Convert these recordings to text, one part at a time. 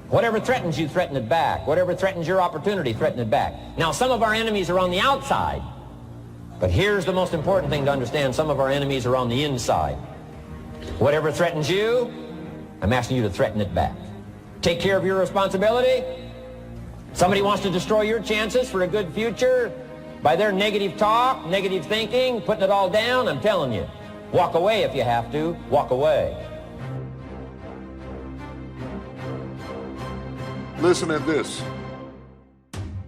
Whatever threatens you, threaten it back. Whatever threatens your opportunity, threaten it back. Now, some of our enemies are on the outside, but here's the most important thing to understand. Some of our enemies are on the inside. Whatever threatens you, I'm asking you to threaten it back. Take care of your responsibility. Somebody wants to destroy your chances for a good future by their negative talk, negative thinking, putting it all down. I'm telling you, walk away if you have to. Walk away. Listen at this.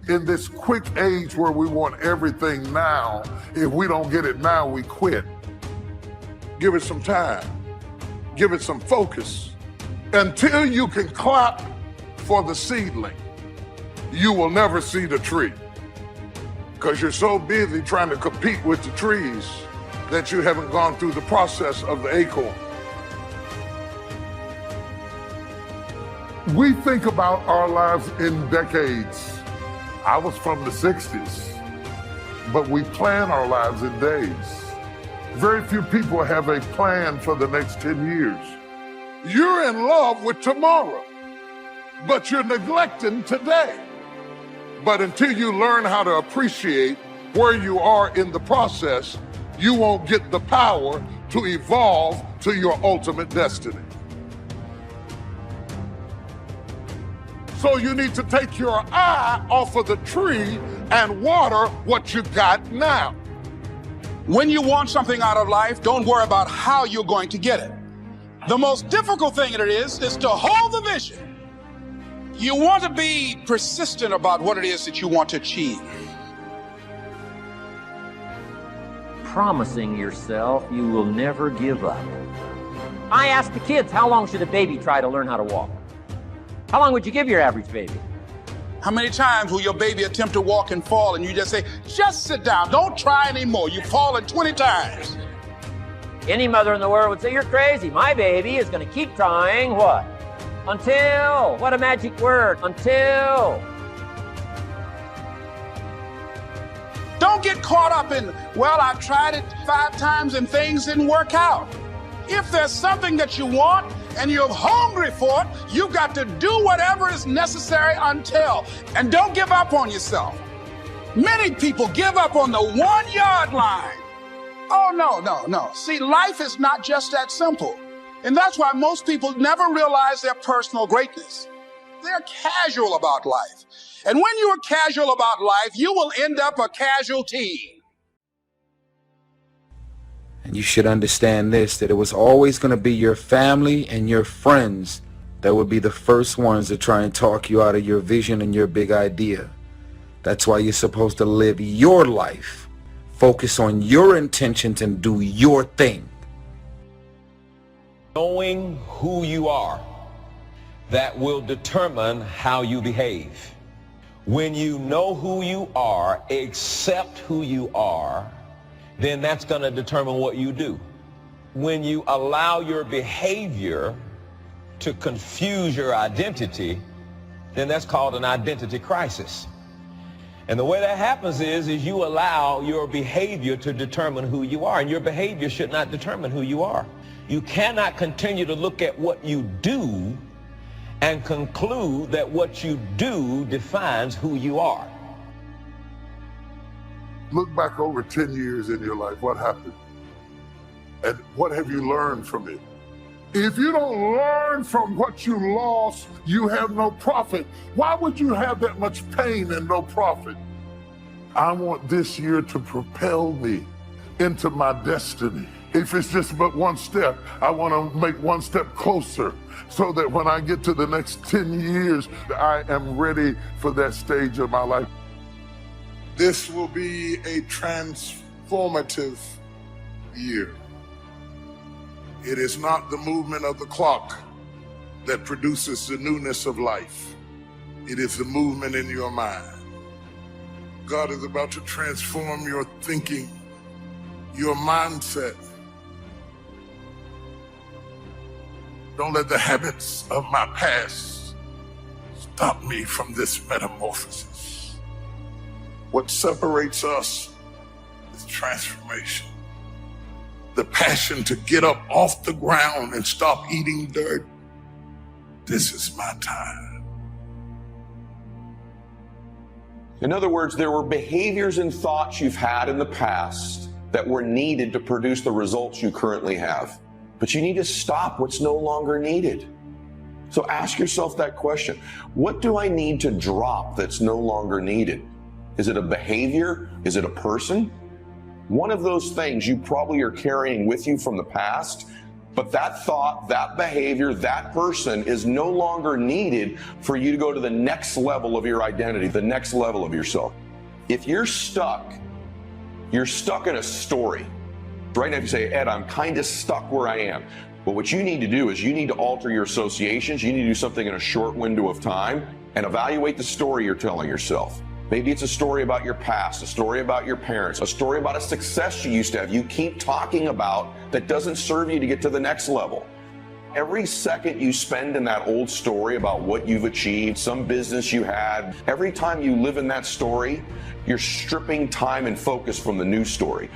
In this quick age where we want everything now, if we don't get it now, we quit. Give it some time. Give it some focus. Until you can clap for the seedling, you will never see the tree. Because you're so busy trying to compete with the trees that you haven't gone through the process of the acorn. We think about our lives in decades. I was from the 60s, but we plan our lives in days. Very few people have a plan for the next 10 years. You're in love with tomorrow, but you're neglecting today. But until you learn how to appreciate where you are in the process, you won't get the power to evolve to your ultimate destiny. So you need to take your eye off of the tree and water what you got now. When you want something out of life, don't worry about how you're going to get it. The most difficult thing it is to hold the vision. You want to be persistent about what it is that you want to achieve. Promising yourself you will never give up. I ask the kids, how long should a baby try to learn how to walk? How long would you give your average baby? How many times will your baby attempt to walk and fall and you just say, just sit down, don't try anymore. You've fallen 20 times. Any mother in the world would say, you're crazy. My baby is going to keep trying what? Until. What a magic word. Until. Don't get caught up in, well, I've tried it 5 times and things didn't work out. If there's something that you want and you're hungry for it, you've got to do whatever is necessary until. And don't give up on yourself. Many people give up on the 1-yard line. Oh, no. See, life is not just that simple. And that's why most people never realize their personal greatness. They're casual about life. And when you are casual about life, you will end up a casualty. And you should understand this, that it was always going to be your family and your friends that would be the first ones to try and talk you out of your vision and your big idea. That's why you're supposed to live your life. Focus on your intentions and do your thing. Knowing who you are, that will determine how you behave. When you know who you are, accept who you are, then that's going to determine what you do. When you allow your behavior to confuse your identity, then that's called an identity crisis. And the way that happens is you allow your behavior to determine who you are, and your behavior should not determine who you are. You cannot continue to look at what you do and conclude that what you do defines who you are. Look back over 10 years in your life. What happened? And what have you learned from it? If you don't learn from what you lost, you have no profit. Why would you have that much pain and no profit? I want this year to propel me into my destiny. If it's just but one step, I want to make one step closer so that when I get to the next 10 years, I am ready for that stage of my life. This will be a transformative year. It is not the movement of the clock that produces the newness of life. It is the movement in your mind. God is about to transform your thinking, your mindset. Don't let the habits of my past stop me from this metamorphosis. What separates us is transformation. the passion to get up off the ground and stop eating dirt. This is my time. In other words, there were behaviors and thoughts you've had in the past that were needed to produce the results you currently have. But you need to stop what's no longer needed. So ask yourself that question. What do I need to drop that's no longer needed? Is it a behavior? Is it a person? One of those things you probably are carrying with you from the past, but that thought, that behavior, that person is no longer needed for you to go to the next level of your identity, the next level of yourself. If you're stuck in a story. Right now, if you say, Ed, I'm kind of stuck where I am. Well, what you need to do is you need to alter your associations. You need to do something in a short window of time and evaluate the story you're telling yourself. Maybe it's a story about your past, a story about your parents, a story about a success you used to have. You keep talking about that doesn't serve you to get to the next level. Every second you spend in that old story about what you've achieved, some business you had, every time you live in that story, you're stripping time and focus from the new story.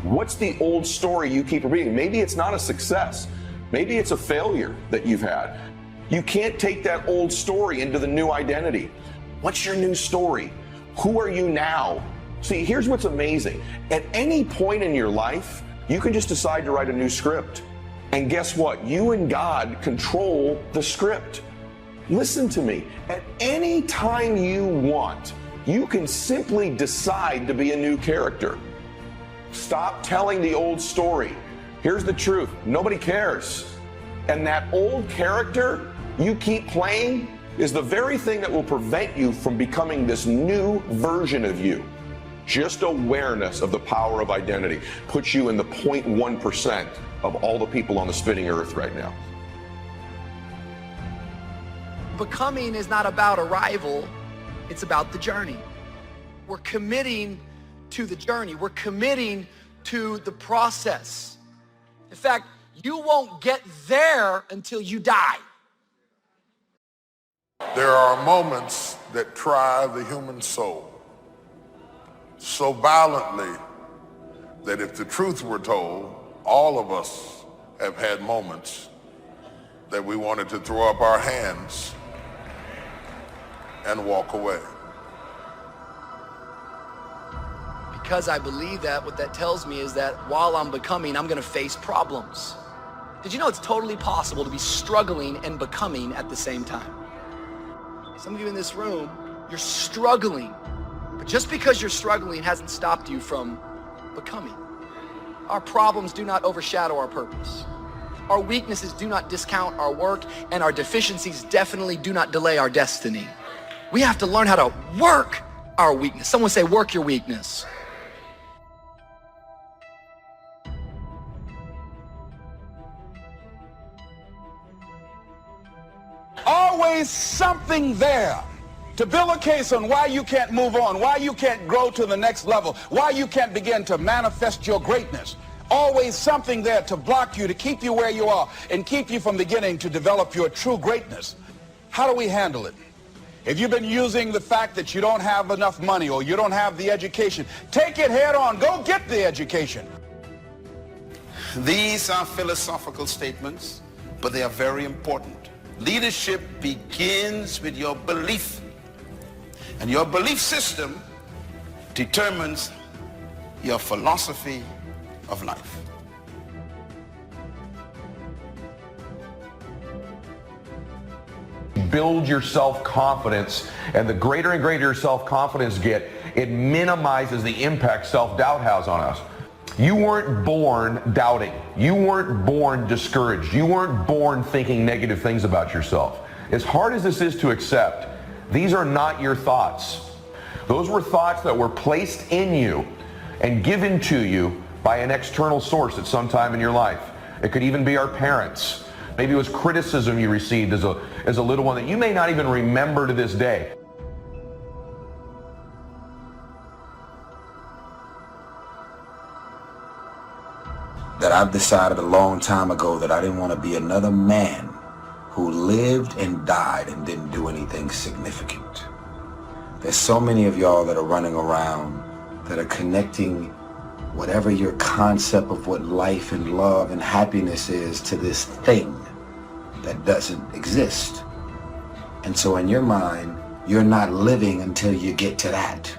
What's the old story you keep repeating? Maybe it's not a success. Maybe it's a failure that you've had. You can't take that old story into the new identity. What's your new story? Who are you now? See, here's what's amazing. At any point in your life, you can just decide to write a new script. And guess what? You and God control the script. Listen to me. At any time you want, you can simply decide to be a new character. Stop telling the old story. Here's the truth. Nobody cares. And that old character you keep playing is the very thing that will prevent you from becoming this new version of you. Just awareness of the power of identity puts you in the 0.1% of all the people on the spinning earth right now. Becoming is not about arrival, it's about the journey. We're committing to the journey. We're committing to the process. In fact, you won't get there until you die. There are moments that try the human soul so violently that if the truth were told, all of us have had moments that we wanted to throw up our hands and walk away. Because I believe that, what that tells me is that while I'm becoming, I'm gonna face problems. Did you know it's totally possible to be struggling and becoming at the same time? Some of you in this room, you're struggling, but just because you're struggling hasn't stopped you from becoming. Our problems do not overshadow our purpose. Our weaknesses do not discount our work, and our deficiencies definitely do not delay our destiny. We have to learn how to work our weakness. Someone say, work your weakness. Always something there to build a case on why you can't move on, why you can't grow to the next level, why you can't begin to manifest your greatness. Always something there to block you, to keep you where you are, and keep you from beginning to develop your true greatness. How do we handle it? If you've been using the fact that you don't have enough money or you don't have the education, take it head on. Go get the education. These are philosophical statements, but they are very important. Leadership begins with your belief, and your belief system determines your philosophy of life. Build your self-confidence, and the greater and greater your self-confidence get, it minimizes the impact self-doubt has on us. You weren't born doubting. You weren't born discouraged. You weren't born thinking negative things about yourself. As hard as this is to accept, these are not your thoughts. Those were thoughts that were placed in you and given to you by an external source at some time in your life. It could even be our parents. Maybe it was criticism you received as a little one that you may not even remember to this day. That I've decided a long time ago that I didn't want to be another man who lived and died and didn't do anything significant. There's so many of y'all that are running around that are connecting whatever your concept of what life and love and happiness is to this thing that doesn't exist. And so in your mind, you're not living until you get to that.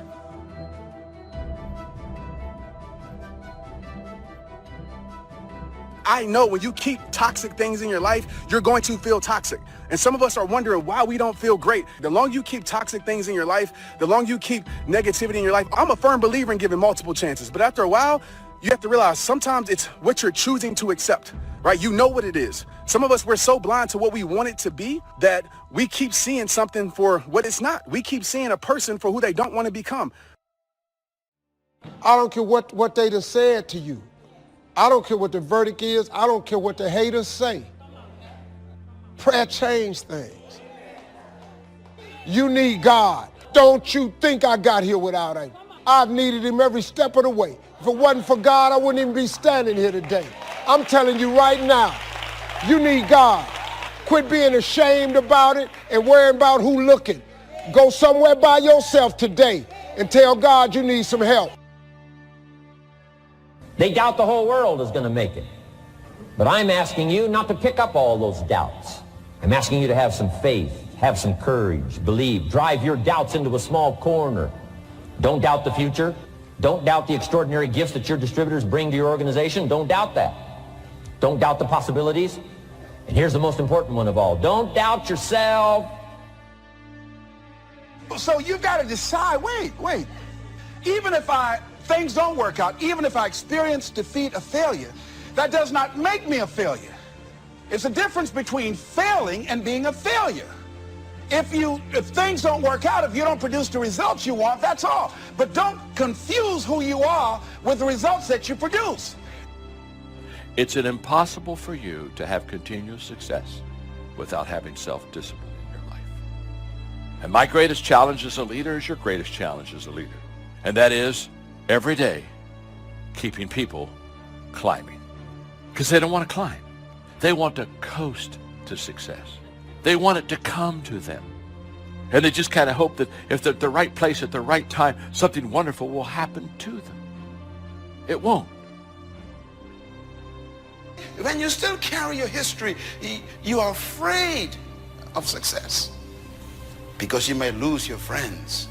I know when you keep toxic things in your life, you're going to feel toxic. And some of us are wondering why we don't feel great. The longer you keep toxic things in your life, the longer you keep negativity in your life. I'm a firm believer in giving multiple chances. But after a while, you have to realize sometimes it's what you're choosing to accept, right? You know what it is. Some of us, we're so blind to what we want it to be that we keep seeing something for what it's not. We keep seeing a person for who they don't want to become. I don't care what they done said to you. I don't care what the verdict is. I don't care what the haters say. Prayer changed things. You need God. Don't you think I got here without him. I've needed him every step of the way. If it wasn't for God, I wouldn't even be standing here today. I'm telling you right now, you need God. Quit being ashamed about it and worrying about who looking. Go somewhere by yourself today and tell God you need some help. They doubt the whole world is going to make it. But I'm asking you not to pick up all those doubts. I'm asking you to have some faith, have some courage, believe, drive your doubts into a small corner. Don't doubt the future. Don't doubt the extraordinary gifts that your distributors bring to your organization. Don't doubt that. Don't doubt the possibilities. And here's the most important one of all. Don't doubt yourself. So you've got to decide, wait. Even if things don't work out, even if I experience defeat or failure, that does not make me a failure. It's a difference between failing and being a failure. If things don't work out, if you don't produce the results you want, that's all. But don't confuse who you are with the results that you produce. It's impossible for you to have continuous success without having self-discipline in your life. And my greatest challenge as a leader is your greatest challenge as a leader. And that is every day keeping people climbing. Because they don't want to climb. They want to coast to success. They want it to come to them. And they just kind of hope that if they're at the right place at the right time, something wonderful will happen to them. It won't. When you still carry your history, you are afraid of success because you may lose your friends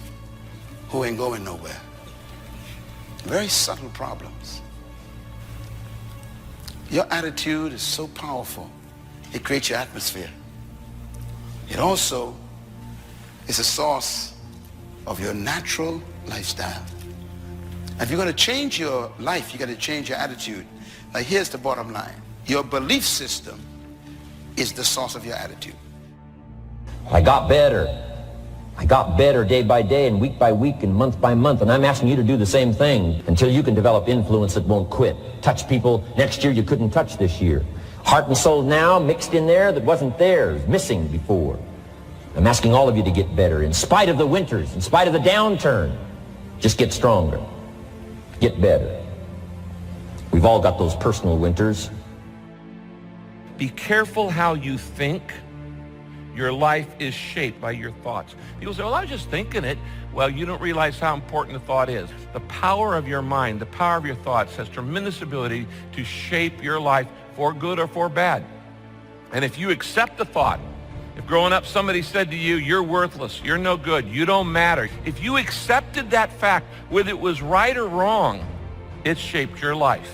who ain't going nowhere. Very subtle problems. Your attitude is so powerful. It creates your atmosphere. It also is a source of your natural lifestyle. If you're going to change your life, you got to change your attitude. Now here's the bottom line. Your belief system is the source of your attitude. I got better. I got better day by day and week by week and month by month, and I'm asking you to do the same thing until you can develop influence that won't quit. Touch people next year you couldn't touch this year. Heart and soul now mixed in there that wasn't theirs, missing before. I'm asking all of you to get better in spite of the winters, in spite of the downturn. Just get stronger. Get better. We've all got those personal winters. Be careful how you think. Your life is shaped by your thoughts. People say, well, I was just thinking it. Well, you don't realize how important the thought is. The power of your mind, the power of your thoughts has tremendous ability to shape your life for good or for bad. And if you accept the thought, if growing up somebody said to you, you're worthless, you're no good, you don't matter. If you accepted that fact, whether it was right or wrong, it shaped your life.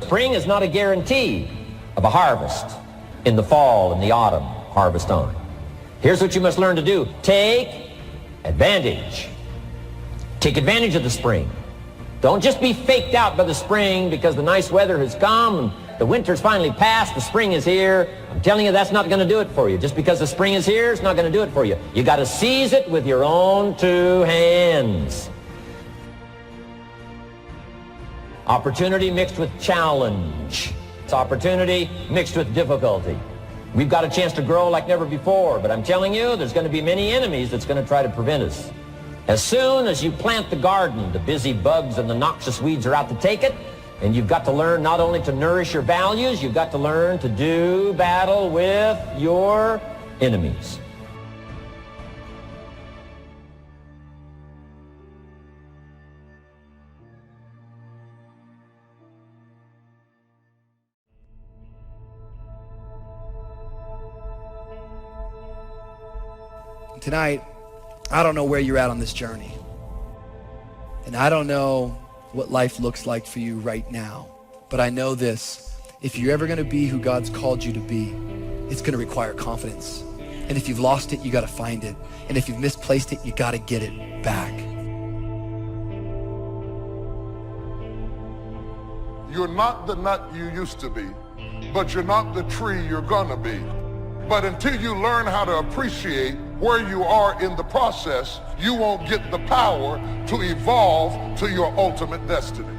Spring is not a guarantee of a harvest in the fall and the autumn, harvest on. Here's what you must learn to do. Take advantage. Take advantage of the spring. Don't just be faked out by the spring because the nice weather has come and the winter's finally passed, the spring is here. I'm telling you, that's not going to do it for you. Just because the spring is here, it's not going to do it for you. You got to seize it with your own two hands. Opportunity mixed with challenge. It's opportunity mixed with difficulty. We've got a chance to grow like never before, but I'm telling you, there's going to be many enemies that's going to try to prevent us. As soon as you plant the garden, the busy bugs and the noxious weeds are out to take it, and you've got to learn not only to nourish your values, you've got to learn to do battle with your enemies. Tonight, I don't know where you're at on this journey. And I don't know what life looks like for you right now. But I know this, if you're ever gonna be who God's called you to be, it's gonna require confidence. And if you've lost it, you gotta find it. And if you've misplaced it, you gotta get it back. You're not the nut you used to be, but you're not the tree you're gonna be. But until you learn how to appreciate where you are in the process, you won't get the power to evolve to your ultimate destiny.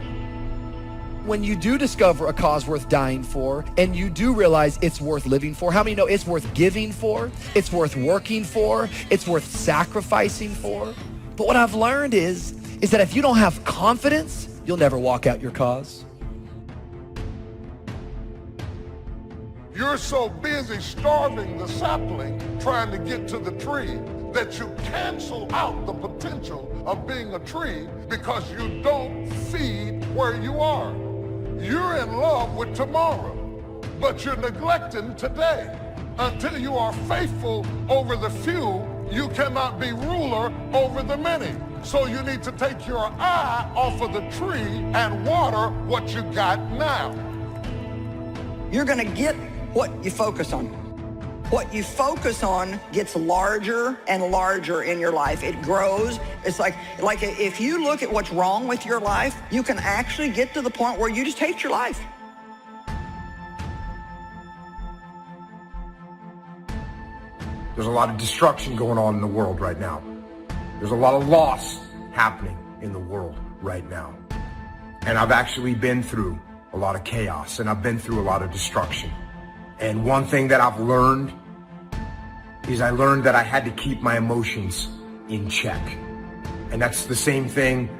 When you do discover a cause worth dying for, and you do realize it's worth living for, how many know it's worth giving for, it's worth working for, it's worth sacrificing for? But what I've learned is that if you don't have confidence, you'll never walk out your cause. You're so busy starving the sapling trying to get to the tree that you cancel out the potential of being a tree because you don't feed where you are. You're in love with tomorrow, but you're neglecting today. Until you are faithful over the few, you cannot be ruler over the many. So you need to take your eye off of the tree and water what you got now. You're gonna get what you focus on. What you focus on gets larger and larger in your life. It grows. It's like if you look at what's wrong with your life, you can actually get to the point where you just hate your life. There's a lot of destruction going on in the world right now. There's a lot of loss happening in the world right now. And I've actually been through a lot of chaos, and I've been through a lot of destruction. And one thing that I've learned is I learned that I had to keep my emotions in check. And that's the same thing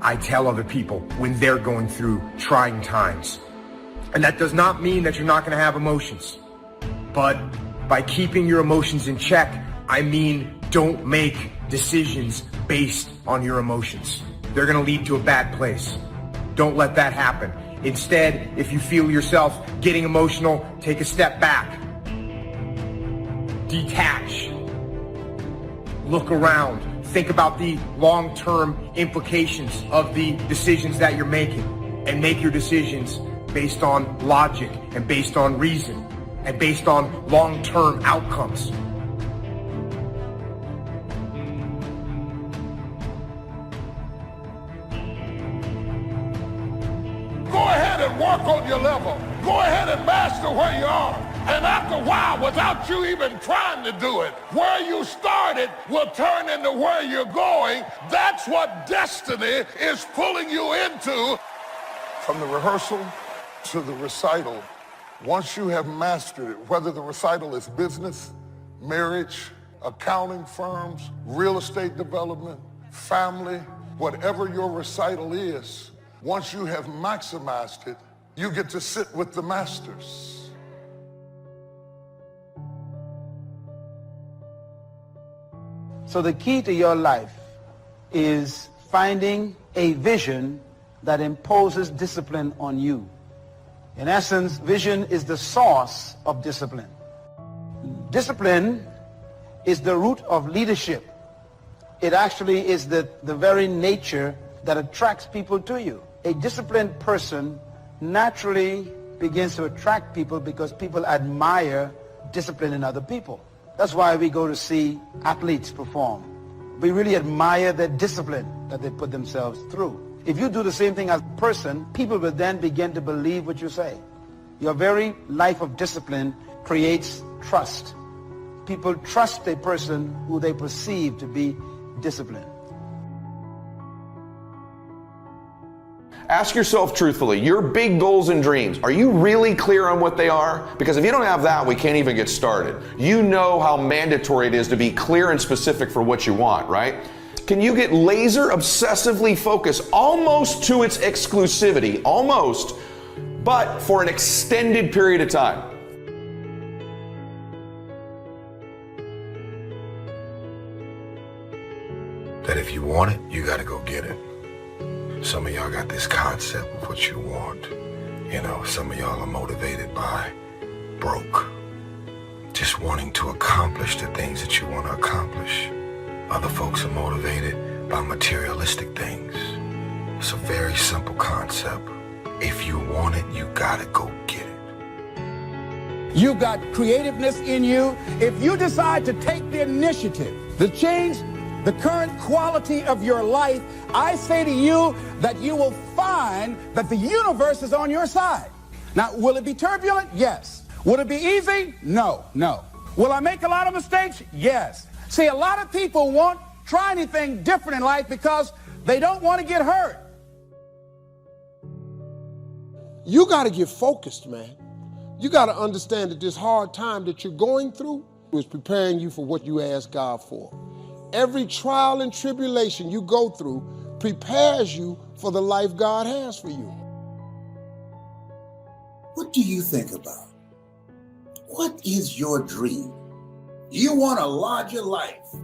I tell other people when they're going through trying times. And that does not mean that you're not going to have emotions. But by keeping your emotions in check, I mean don't make decisions based on your emotions. They're going to lead to a bad place. Don't let that happen. Instead, if you feel yourself getting emotional, take a step back. Detach. Look around. Think about the long-term implications of the decisions that you're making, and make your decisions based on logic and based on reason and based on long-term outcomes. Go ahead and work on your level. Go ahead and master where you are. And after a while, without you even trying to do it, where you started will turn into where you're going. That's what destiny is pulling you into. From the rehearsal to the recital, once you have mastered it, whether the recital is business, marriage, accounting firms, real estate development, family, whatever your recital is, once you have maximized it, you get to sit with the masters. So the key to your life is finding a vision that imposes discipline on you. In essence, vision is the source of discipline. Discipline is the root of leadership. It actually is the very nature that attracts people to you. A disciplined person naturally begins to attract people because people admire discipline in other people. That's why we go to see athletes perform. We really admire the discipline that they put themselves through. If you do the same thing as a person, people will then begin to believe what you say. Your very life of discipline creates trust. People trust a person who they perceive to be disciplined. Ask yourself truthfully, your big goals and dreams, are you really clear on what they are? Because if you don't have that, we can't even get started. You know how mandatory it is to be clear and specific for what you want, right? Can you get laser obsessively focused almost to its exclusivity, almost, but for an extended period of time? That if you want it, you gotta go get it. Some of y'all got this concept of what you want. You know, some of y'all are motivated by broke. Just just wanting to accomplish the things that you want to accomplish. Other folks are motivated by materialistic things. It's a very simple concept. If you want it, you gotta go get it. You've got creativeness in you. If you decide to take the initiative to change the current quality of your life, I say to you that you will find that the universe is on your side. Now, will it be turbulent? Yes. Will it be easy? No, no. Will I make a lot of mistakes? Yes. See, a lot of people won't try anything different in life because they don't want to get hurt. You got to get focused, man. You got to understand that this hard time that you're going through is preparing you for what you ask God for. Every trial and tribulation you go through prepares you for the life God has for you. What do you think about? What is your dream? You want a larger life,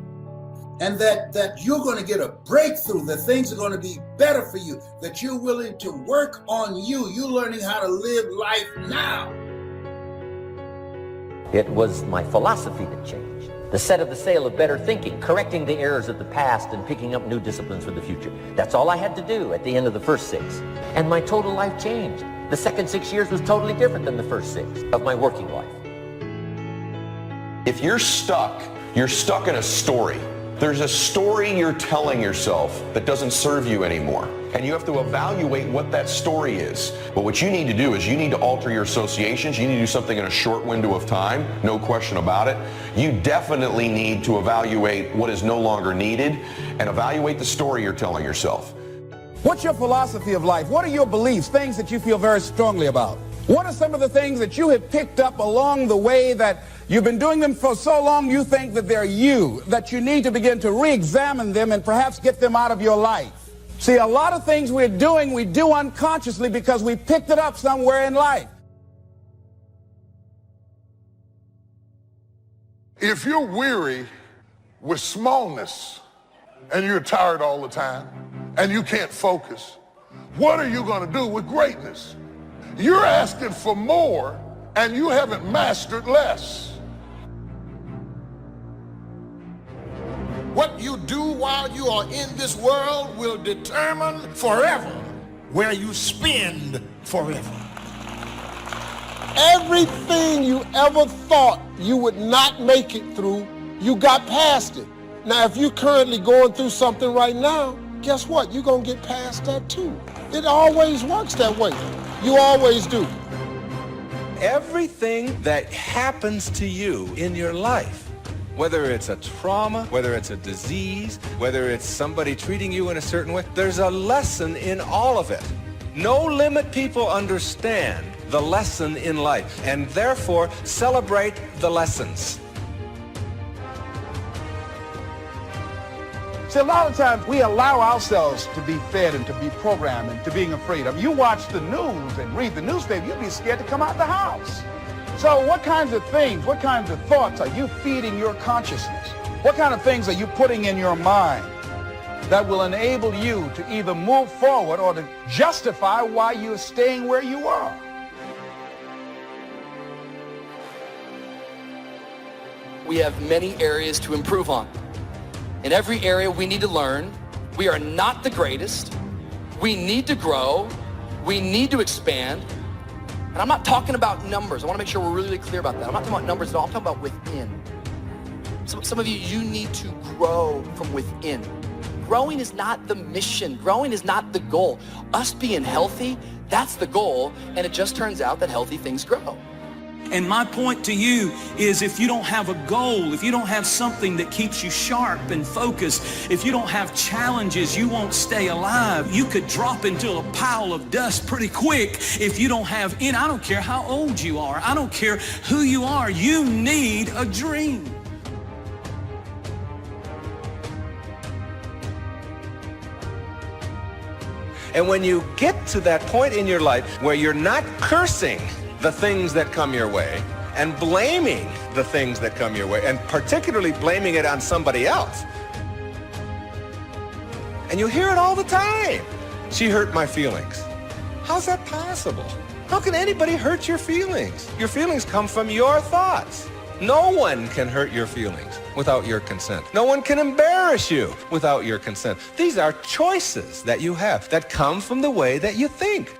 and that you're going to get a breakthrough, that things are going to be better for you, that you're willing to work on you. You're learning how to live life now. It was my philosophy that changed. The set of the sail of better thinking, correcting the errors of the past and picking up new disciplines for the future. That's all I had to do at the end of the first 6. And my total life changed. The second 6 years was totally different than the first 6 of my working life. If you're stuck in a story. There's a story you're telling yourself that doesn't serve you anymore. And you have to evaluate what that story is. But what you need to do is you need to alter your associations. You need to do something in a short window of time, no question about it. You definitely need to evaluate what is no longer needed and evaluate the story you're telling yourself. What's your philosophy of life? What are your beliefs, things that you feel very strongly about? What are some of the things that you have picked up along the way that you've been doing them for so long you think that they're you, that you need to begin to re-examine them and perhaps get them out of your life? See, a lot of things we're doing, we do unconsciously because we picked it up somewhere in life. If you're weary with smallness and you're tired all the time and you can't focus, what are you going to do with greatness? You're asking for more and you haven't mastered less. What you do while you are in this world will determine forever where you spend forever. Everything you ever thought you would not make it through, you got past it. Now, if you're currently going through something right now, guess what? You're going to get past that too. It always works that way. You always do. Everything that happens to you in your life, whether it's a trauma, whether it's a disease, whether it's somebody treating you in a certain way, there's a lesson in all of it. No limit people understand the lesson in life and therefore celebrate the lessons. See, a lot of times we allow ourselves to be fed and to be programmed and to being afraid. I mean, you watch the news and read the newspaper, you'd be scared to come out the house. So what kinds of things, what kinds of thoughts are you feeding your consciousness? What kind of things are you putting in your mind that will enable you to either move forward or to justify why you're staying where you are? We have many areas to improve on. In every area we need to learn. We are not the greatest. We need to grow. We need to expand. And I'm not talking about numbers. I want to make sure we're really clear about that. I'm not talking about numbers at all. I'm talking about within. Some of you, you need to grow from within. Growing is not the mission. Growing is not the goal. Us being healthy, that's the goal. And it just turns out that healthy things grow. And my point to you is if you don't have a goal, if you don't have something that keeps you sharp and focused, if you don't have challenges, you won't stay alive. You could drop into a pile of dust pretty quick if you don't have any. I don't care how old you are. I don't care who you are. You need a dream. And when you get to that point in your life where you're not cursing the things that come your way and blaming the things that come your way, and particularly blaming it on somebody else. And you hear it all the time. She hurt my feelings. How's that possible? How can anybody hurt your feelings? Your feelings come from your thoughts. No one can hurt your feelings without your consent. No one can embarrass you without your consent. These are choices that you have that come from the way that you think.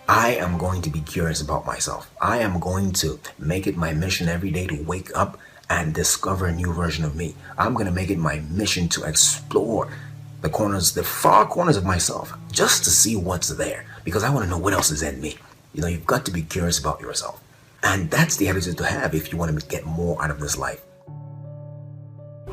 I am going to be curious about myself. I am going to make it my mission every day to wake up and discover a new version of me. I'm going to make it my mission to explore the corners, the far corners of myself, just to see what's there, because I want to know what else is in me. You know, you've got to be curious about yourself. And that's the attitude to have if you want to get more out of this life.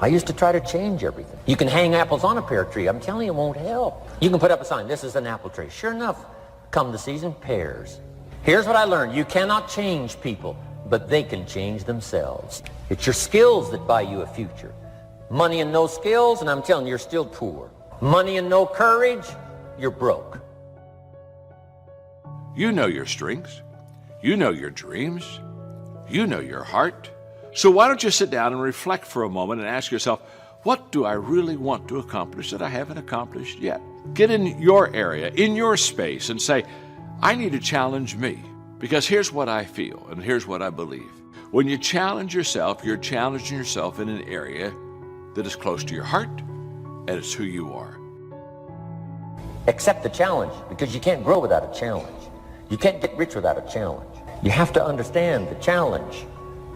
I used to try to change everything. You can hang apples on a pear tree. I'm telling you, it won't help. You can put up a sign, this is an apple tree. Sure enough, come the season, pears. Here's what I learned. You cannot change people, but they can change themselves. It's your skills that buy you a future. Money and no skills, and I'm telling you, you're still poor. Money and no courage, you're broke. You know your strengths. You know your dreams. You know your heart. So why don't you sit down and reflect for a moment and ask yourself, what do I really want to accomplish that I haven't accomplished yet? Get in your area, in your space, and say, I need to challenge me, because here's what I feel and here's what I believe. When you challenge yourself, you're challenging yourself in an area that is close to your heart, and it's who you are. Accept the challenge, because you can't grow without a challenge. You can't get rich without a challenge. You have to understand the challenge.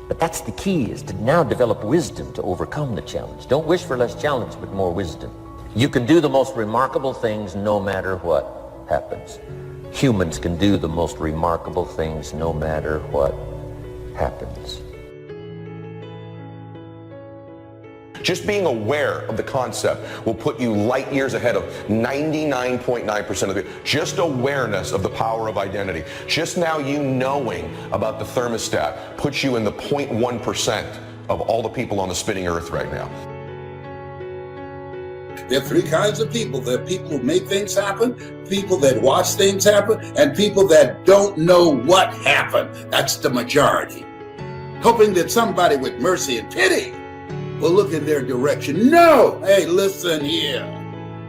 But that's the key, is to now develop wisdom to overcome the challenge. Don't wish for less challenge, but more wisdom. You can do the most remarkable things no matter what happens. Humans can do the most remarkable things no matter what happens. Just being aware of the concept will put you light years ahead of 99.9% of it. Just awareness of the power of identity. Just now you knowing about the thermostat puts you in the 0.1% of all the people on the spinning earth right now. There are three kinds of people. There are people who make things happen, people that watch things happen, and people that don't know what happened. That's the majority. Hoping that somebody with mercy and pity will look in their direction. No! Hey, listen here.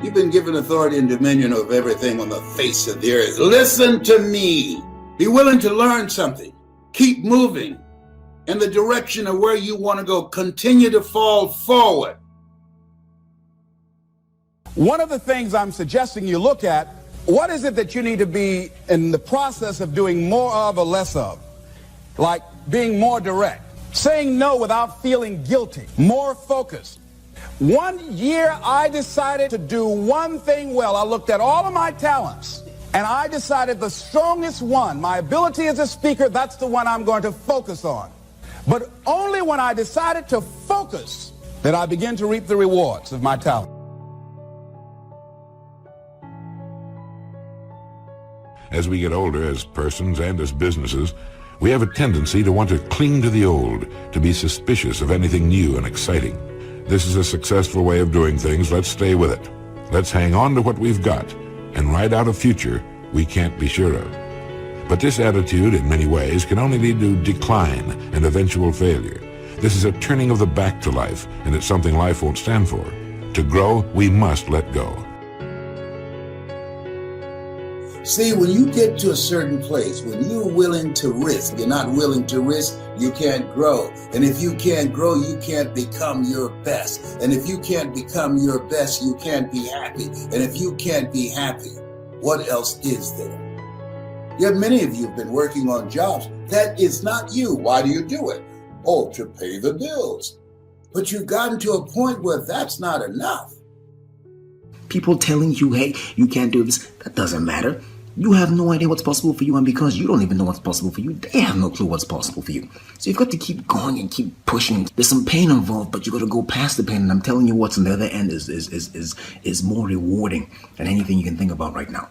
You've been given authority and dominion over everything on the face of the earth. Listen to me. Be willing to learn something. Keep moving in the direction of where you want to go. Continue to fall forward. One of the things I'm suggesting you look at, what is it that you need to be in the process of doing more of or less of? Like being more direct. Saying no without feeling guilty, more focused. 1 year I decided to do one thing well. I looked at all of my talents and I decided the strongest one, my ability as a speaker, that's the one I'm going to focus on. But only when I decided to focus did I begin to reap the rewards of my talent. As we get older as persons and as businesses, we have a tendency to want to cling to the old, to be suspicious of anything new and exciting. This is a successful way of doing things. Let's stay with it. Let's hang on to what we've got and ride out a future we can't be sure of. But this attitude, in many ways, can only lead to decline and eventual failure. This is a turning of the back to life, and it's something life won't stand for. To grow, we must let go. See, when you get to a certain place, when you're willing to risk, you're not willing to risk, you can't grow. And if you can't grow, you can't become your best. And if you can't become your best, you can't be happy. And if you can't be happy, what else is there? Yet many of you have been working on jobs. That is not you. Why do you do it? Oh, to pay the bills. But you've gotten to a point where that's not enough. People telling you, hey, you can't do this, that doesn't matter. You have no idea what's possible for you, and because you don't even know what's possible for you, they have no clue what's possible for you. So you've got to keep going and keep pushing. There's some pain involved, but you got to go past the pain, and I'm telling you what's on the other end is more rewarding than anything you can think about right now.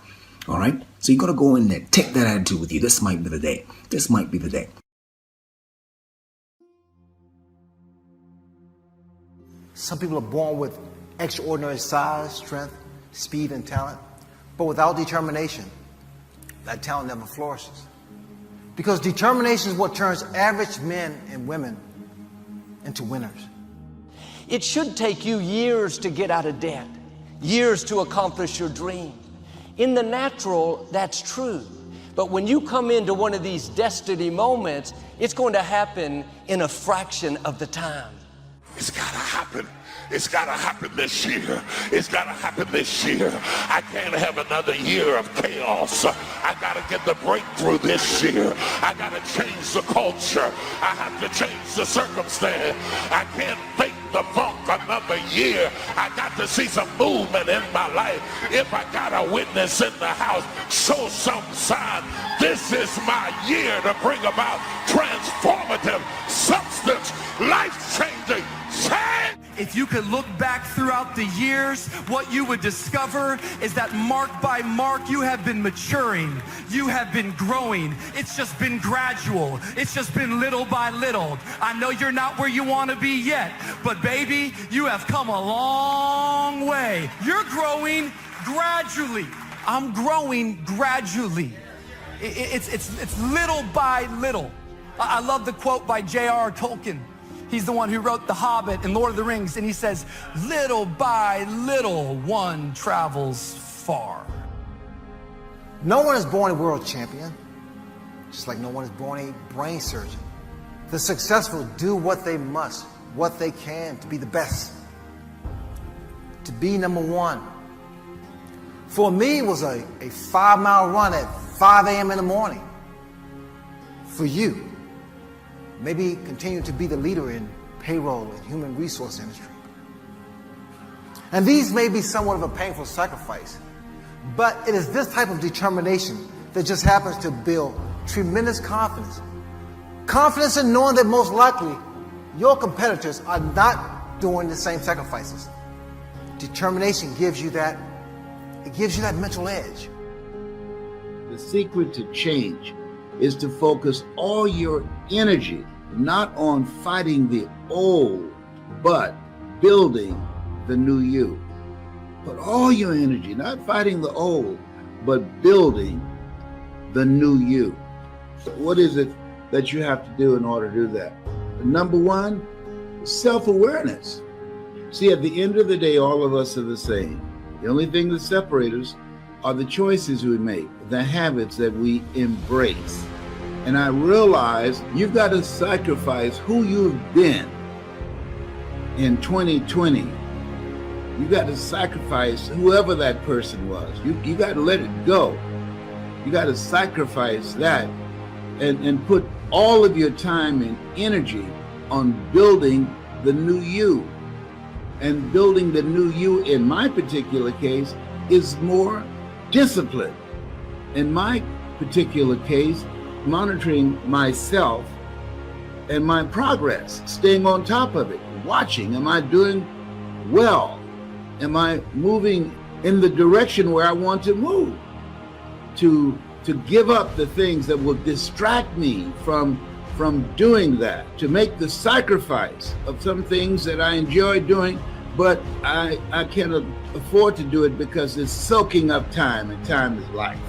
All right? So you got to go in there, take that attitude with you. This might be the day. This might be the day. Some people are born with extraordinary size, strength, speed, and talent, but without determination, that talent never flourishes. Because determination is what turns average men and women into winners. It should take you years to get out of debt, years to accomplish your dream. In the natural, that's true. But when you come into one of these destiny moments, it's going to happen in a fraction of the time. It's gotta happen. It's got to happen this year. It's got to happen this year. I can't have another year of chaos. I got to get the breakthrough this year. I got to change the culture. I have to change the circumstance. I can't fake the funk another year. I got to see some movement in my life. If I got a witness in the house, show some sign. This is my year to bring about transformative, substance, life-changing change. If you could look back throughout the years, what you would discover is that mark by mark, you have been maturing. You have been growing. It's just been gradual. It's just been little by little. I know you're not where you want to be yet, but baby, you have come a long way. You're growing gradually. I'm growing gradually. It's little by little. I love the quote by J.R.R. Tolkien. He's the one who wrote The Hobbit and Lord of the Rings, and he says, little by little, one travels far. No one is born a world champion, just like no one is born a brain surgeon. The successful do what they must, what they can to be the best, to be number one. For me, it was a 5-mile run at 5 a.m. in the morning. For you, maybe continue to be the leader in payroll and human resource industry. And these may be somewhat of a painful sacrifice, but it is this type of determination that just happens to build tremendous confidence. Confidence in knowing that most likely your competitors are not doing the same sacrifices. Determination gives you that, it gives you that mental edge. The secret to change is to focus all your energy not on fighting the old, but building the new you. Put all your energy, not fighting the old, but building the new you. So what is it that you have to do in order to do that? Number one, self-awareness. See, at the end of the day, all of us are the same. The only thing that separates us are the choices we make, the habits that we embrace. And I realize you've got to sacrifice who you've been in 2020. You got to sacrifice whoever that person was. You got to let it go. You got to sacrifice that and put all of your time and energy on building the new you. And building the new you, in my particular case, is more discipline. In my particular case, monitoring myself and my progress, staying on top of it, watching, am I doing well? Am I moving in the direction where I want to move? To give up the things that will distract me from doing that, to make the sacrifice of some things that I enjoy doing, but I can't afford to do it because it's soaking up time, and time is life.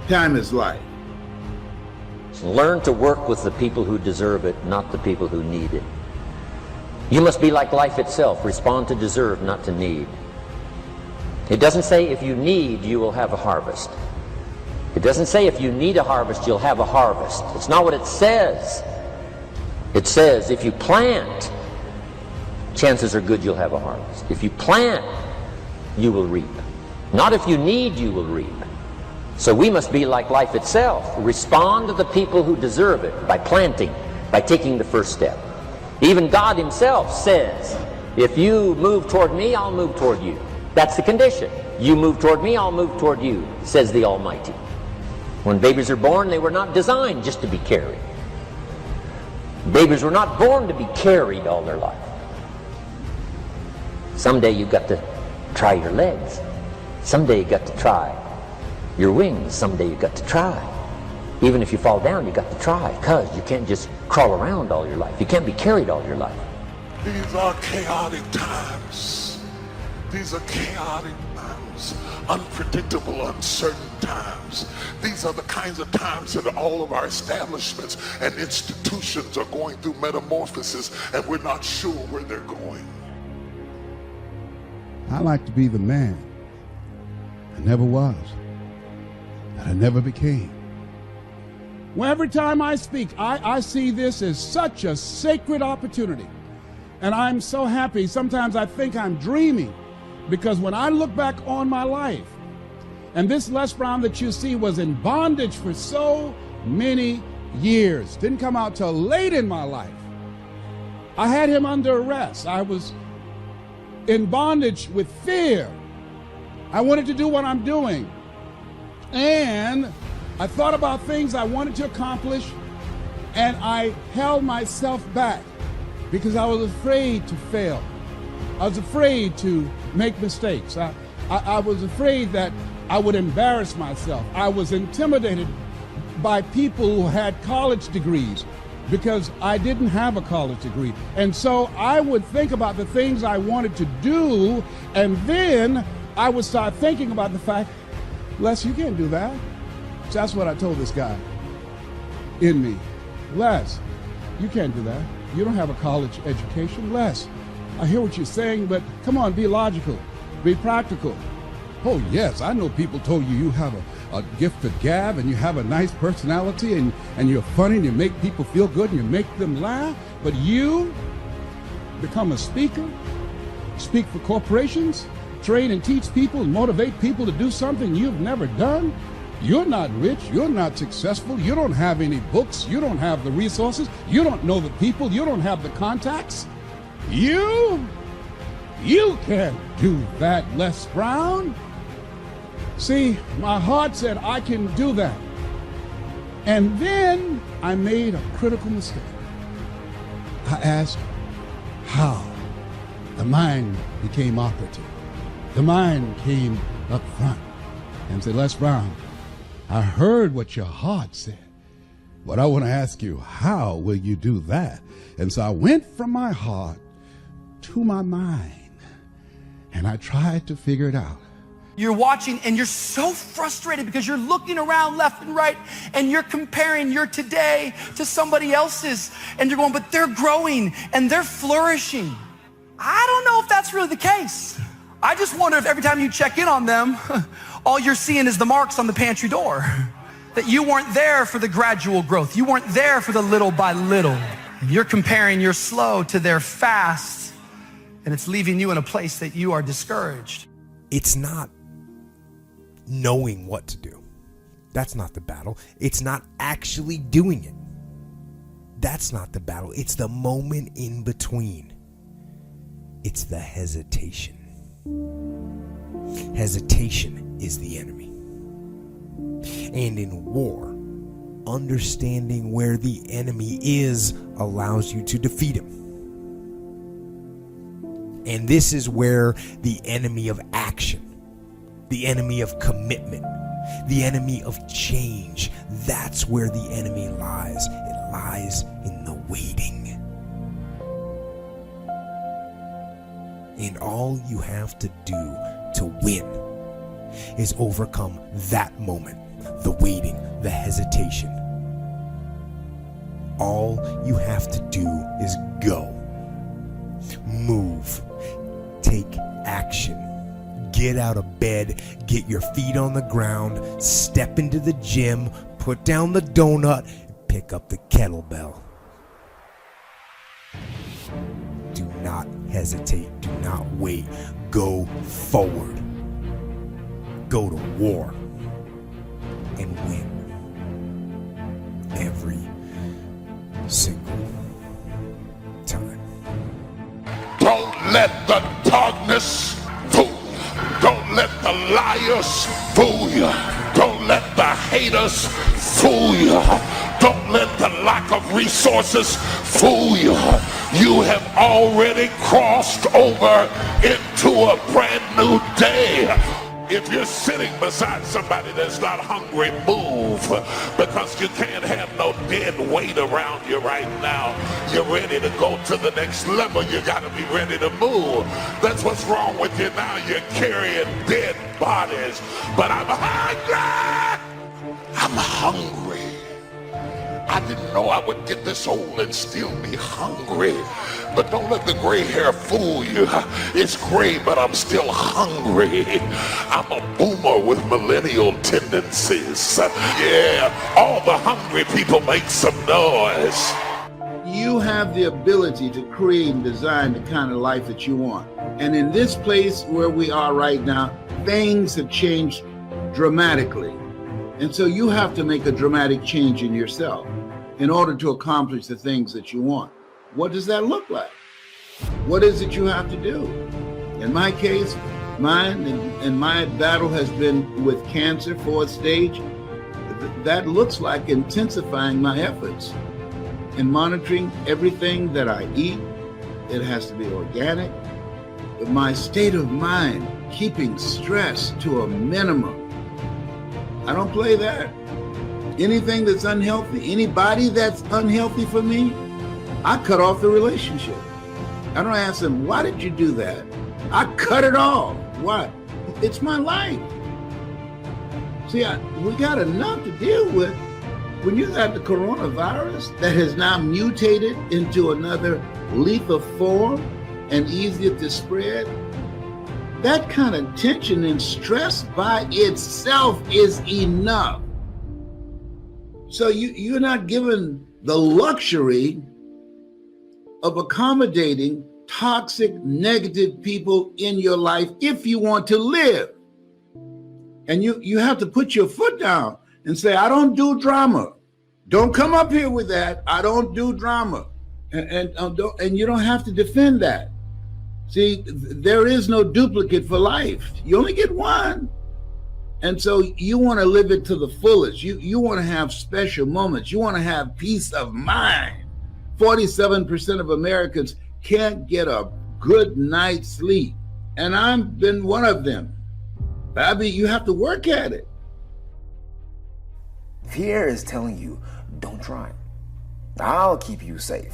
Time is life. Learn to work with the people who deserve it, not the people who need it. You must be like life itself. Respond to deserve, not to need. It doesn't say if you need, you will have a harvest. It doesn't say if you need a harvest, you'll have a harvest. It's not what it says. It says if you plant, chances are good you'll have a harvest. If you plant, you will reap. Not if you need, you will reap. So we must be like life itself. Respond to the people who deserve it by planting, by taking the first step. Even God himself says, if you move toward me, I'll move toward you. That's the condition. You move toward me, I'll move toward you, says the Almighty. When babies are born, they were not designed just to be carried. Babies were not born to be carried all their life. Someday you've got to try your legs. Someday you've got to try your wings. Someday you've got to try. Even if you fall down, you've got to try, because you can't just crawl around all your life. You can't be carried all your life. These are chaotic times. These are chaotic times, unpredictable, uncertain times. These are the kinds of times that all of our establishments and institutions are going through metamorphosis, and we're not sure where they're going. I like to be the man I never was, that I never became. Well, every time I speak, I see this as such a sacred opportunity. And I'm so happy. Sometimes I think I'm dreaming, because when I look back on my life, and this Les Brown that you see was in bondage for so many years, didn't come out till late in my life. I had him under arrest. I was in bondage with fear. I wanted to do what I'm doing. And I thought about things I wanted to accomplish, and I held myself back because I was afraid to fail. I was afraid to make mistakes. I was afraid that I would embarrass myself. I was intimidated by people who had college degrees because I didn't have a college degree. And so I would think about the things I wanted to do, and then I would start thinking about the fact, Les, you can't do that. So that's what I told this guy in me. Les, you can't do that. You don't have a college education. Les, I hear what you're saying, but come on, be logical, be practical. Oh yes, I know people told you you have a gift of gab and you have a nice personality and you're funny and you make people feel good and you make them laugh, but you become a speaker, speak for corporations, train and teach people and motivate people to do something you've never done. You're not rich, you're not successful, you don't have any books, you don't have the resources, you don't know the people, you don't have the contacts. You can't do that, Les Brown. See, my heart said I can do that. And then I made a critical mistake. I asked how. The mind became operative. The mind came up front and said, Les Brown, I heard what your heart said, but I want to ask you, how will you do that? And so I went from my heart to my mind, and I tried to figure it out. You're watching and you're so frustrated because you're looking around left and right and you're comparing your today to somebody else's, and you're going, but they're growing and they're flourishing. I don't know if that's really the case. I just wonder if every time you check in on them, all you're seeing is the marks on the pantry door. That you weren't there for the gradual growth. You weren't there for the little by little. You're comparing your slow to their fast, and it's leaving you in a place that you are discouraged. It's not knowing what to do. That's not the battle. It's not actually doing it. That's not the battle. It's the moment in between. It's the hesitation. Hesitation is the enemy. And in war, understanding where the enemy is allows you to defeat him. And this is where the enemy of action, the enemy of commitment, the enemy of change, that's where the enemy lies. It lies in the waiting. And all you have to do to win is overcome that moment, the waiting, the hesitation. All you have to do is go, move, take action, get out of bed, get your feet on the ground, step into the gym, put down the donut, pick up the kettlebell. Do not hesitate. Do not wait. Go forward. Go to war and win every single time. Don't let the darkness fool you. Don't let the liars fool you. Don't let the haters fool you. Don't let the lack of resources fool you. You have already crossed over into a brand new day. If you're sitting beside somebody that's not hungry, move, because you can't have no dead weight around you right now. You're ready to go to the next level. You got to be ready to move. That's what's wrong with you now. You're carrying dead bodies. But I'm hungry. I'm hungry. I didn't know I would get this old and still be hungry. But don't let the gray hair fool you. It's gray, but I'm still hungry. I'm a boomer with millennial tendencies. Yeah, all the hungry people make some noise. You have the ability to create and design the kind of life that you want. And in this place where we are right now, things have changed dramatically. And so you have to make a dramatic change in yourself in order to accomplish the things that you want. What does that look like? What is it you have to do? In my case, mine and my battle has been with cancer, 4th stage. That looks like intensifying my efforts in monitoring everything that I eat. It has to be organic. My state of mind, keeping stress to a minimum. I don't play that. Anything that's unhealthy, anybody that's unhealthy for me, I cut off the relationship. I don't ask them, why did you do that? I cut it off. Why? It's my life. See, we got enough to deal with. When you got the coronavirus that has now mutated into another lethal form and easier to spread, that kind of tension and stress by itself is enough. So you're not given the luxury of accommodating toxic, negative people in your life if you want to live. And you have to put your foot down and say, I don't do drama. Don't come up here with that. I don't do drama. And you don't have to defend that. See, there is no duplicate for life. You only get one. And so you want to live it to the fullest. You want to have special moments. You want to have peace of mind. 47% of Americans can't get a good night's sleep. And I've been one of them. Bobby, you have to work at it. Fear is telling you, don't try. I'll keep you safe.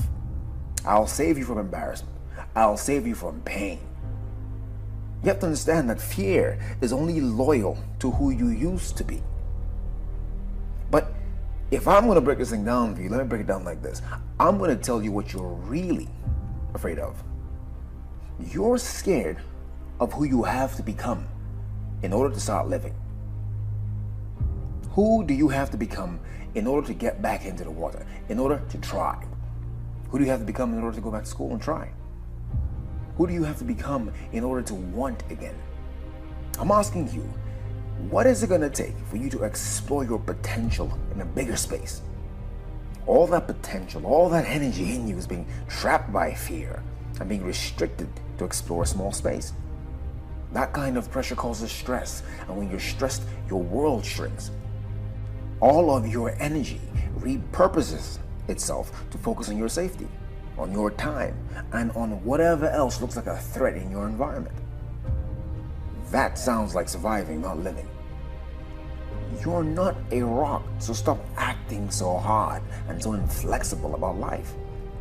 I'll save you from embarrassment. I'll save you from pain. You have to understand that fear is only loyal to who you used to be. But if I'm going to break this thing down for you, let me break it down like this. I'm going to tell you what you're really afraid of. You're scared of who you have to become in order to start living. Who do you have to become in order to get back into the water, in order to try? Who do you have to become in order to go back to school and try? Who do you have to become in order to want again? I'm asking you, what is it going to take for you to explore your potential in a bigger space? All that potential, all that energy in you is being trapped by fear and being restricted to explore a small space. That kind of pressure causes stress, and when you're stressed, your world shrinks. All of your energy repurposes itself to focus on your safety, on your time, and on whatever else looks like a threat in your environment. That sounds like surviving, not living. You're not a rock, so stop acting so hard and so inflexible about life.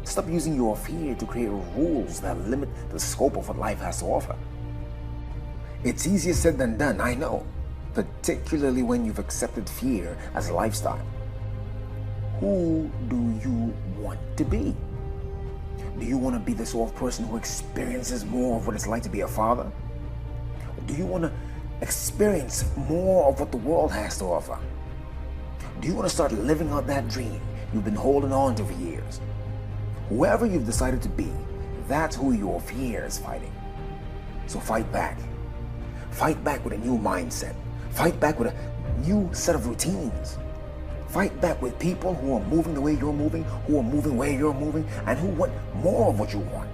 Stop using your fear to create rules that limit the scope of what life has to offer. It's easier said than done, I know, particularly when you've accepted fear as a lifestyle. Who do you want to be? Do you want to be the sort of person who experiences more of what it's like to be a father? Or do you want to experience more of what the world has to offer? Do you want to start living out that dream you've been holding on to for years? Whoever you've decided to be, that's who your fear is fighting. So fight back. Fight back with a new mindset. Fight back with a new set of routines. Fight back with people who are moving the way you're moving, who are moving where you're moving, and who want more of what you want.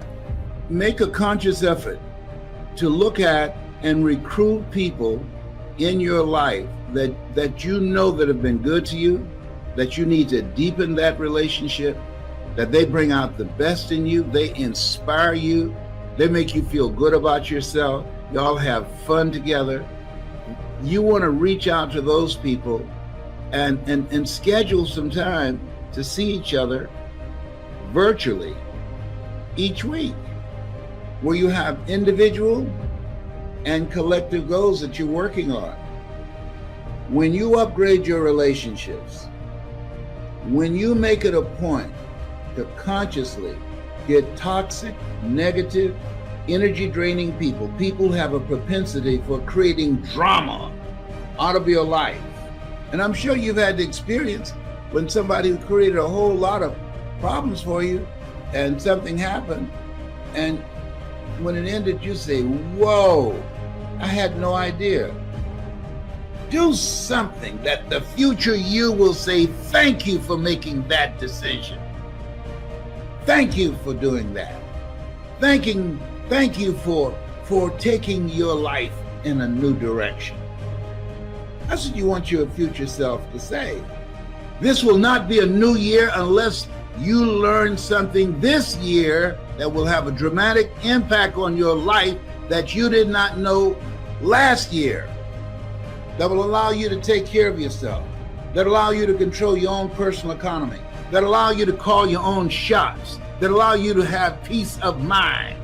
Make a conscious effort to look at and recruit people in your life that you know that have been good to you, that you need to deepen that relationship, that they bring out the best in you, they inspire you, they make you feel good about yourself, y'all have fun together. You want to reach out to those people and schedule some time to see each other virtually each week, where you have individual and collective goals that you're working on. When you upgrade your relationships, When you make it a point to consciously get toxic, negative, energy draining people who have a propensity for creating drama out of your life. And I'm sure you've had the experience when somebody created a whole lot of problems for you and something happened, and when it ended, you say, whoa, I had no idea. Do something that the future you will say, thank you for making that decision. Thank you for doing that. Thank you for taking your life in a new direction. That's what you want your future self to say. This will not be a new year unless you learn something this year that will have a dramatic impact on your life that you did not know last year, that will allow you to take care of yourself, that allow you to control your own personal economy, that allow you to call your own shots, that allow you to have peace of mind.